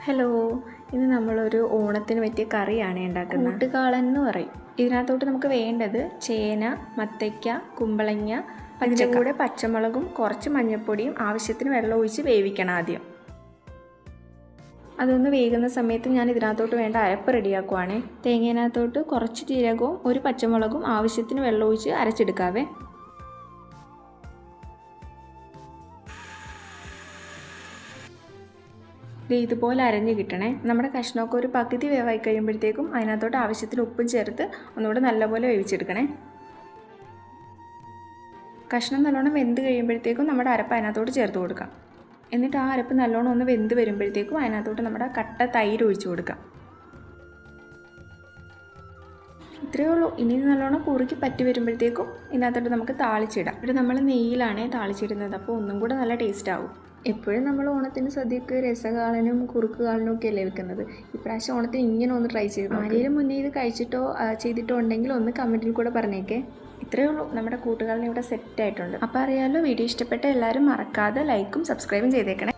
Hello, ഇന്ന് നമ്മളൊരു ഓണത്തിന് പറ്റിയ കറിയാണ് ഉണ്ടാക്കുന്നത്. കൂട്ടുകാളൻ എന്ന് പറയും. ഇതിനകത്തോട്ട് നമുക്ക് വേണ്ടത് ചേന, മത്തയ്ക്ക, കുമ്പളങ്ങ, അതിൻ്റെ കൂടെ പച്ചമുളകും കുറച്ച് മഞ്ഞൾപ്പൊടിയും ആവശ്യത്തിന് വെള്ളം ഒഴിച്ച് വേവിക്കണം ആദ്യം. അതൊന്ന് വേകുന്ന സമയത്ത് ഞാൻ ഇതിനകത്തോട്ട് വേണ്ട അരപ്പ് റെഡിയാക്കുവാണേ. തേങ്ങേനകത്തോട്ട് കുറച്ച് ജീരകവും ഒരു പച്ചമുളകും ആവശ്യത്തിന് വെള്ളം ഒഴിച്ച് അരച്ചെടുക്കാവേ. ഇതുപോലെ അരഞ്ഞ് കിട്ടണേ. നമ്മുടെ കഷ്ണമൊക്കെ ഒരു പകുതി വേവായി കഴിയുമ്പോഴത്തേക്കും അതിനകത്തോട്ട് ആവശ്യത്തിന് ഉപ്പും ചേർത്ത് ഒന്നുകൂടെ നല്ലപോലെ വേവിച്ചെടുക്കണേ. കഷ്ണം നല്ലോണം വെന്ത് കഴിയുമ്പോഴത്തേക്കും നമ്മുടെ അരപ്പ് അതിനകത്തോട്ട് ചേർത്ത് കൊടുക്കാം. എന്നിട്ട് ആ അരപ്പ് നല്ലോണം ഒന്ന് വെന്ത് വരുമ്പോഴത്തേക്കും അതിനകത്തോട്ട് നമ്മുടെ കട്ട തൈര് ഒഴിച്ചു കൊടുക്കാം. ഇത്രയേ ഉള്ളൂ. ഇനി നല്ലോണം കുറുക്കി പറ്റി വരുമ്പോഴത്തേക്കും ഇതിനകത്തോട്ട് നമുക്ക് താളിച്ചിടാം. ഇവിടെ നമ്മൾ നെയ്യിലാണ് താളിച്ചിടുന്നത്, അപ്പോൾ ഒന്നും കൂടെ നല്ല ടേസ്റ്റ് ആവും. എപ്പോഴും നമ്മൾ ഓണത്തിന് സദ്യക്ക് രസകാളനും കുറുക്കുകാളനും ഒക്കെ അല്ലേ വെക്കുന്നത്. ഇപ്രാവശ്യം ഓണത്തിന് ഇങ്ങനെ ഒന്ന് ട്രൈ ചെയ്തു. ആരെങ്കിലും മുന്നേ ഇത് കഴിച്ചിട്ടോ ചെയ്തിട്ടോ ഉണ്ടെങ്കിൽ ഒന്ന് കമൻറ്റിൽ കൂടെ പറഞ്ഞേക്കേ. ഇത്രയേ ഉള്ളൂ, നമ്മുടെ കൂട്ടുകാരനെ ഇവിടെ സെറ്റ് ആയിട്ടുണ്ട്. അപ്പോൾ അറിയാമല്ലോ, വീഡിയോ ഇഷ്ടപ്പെട്ട എല്ലാവരും മറക്കാതെ ലൈക്കും സബ്സ്ക്രൈബും ചെയ്തേക്കണേ.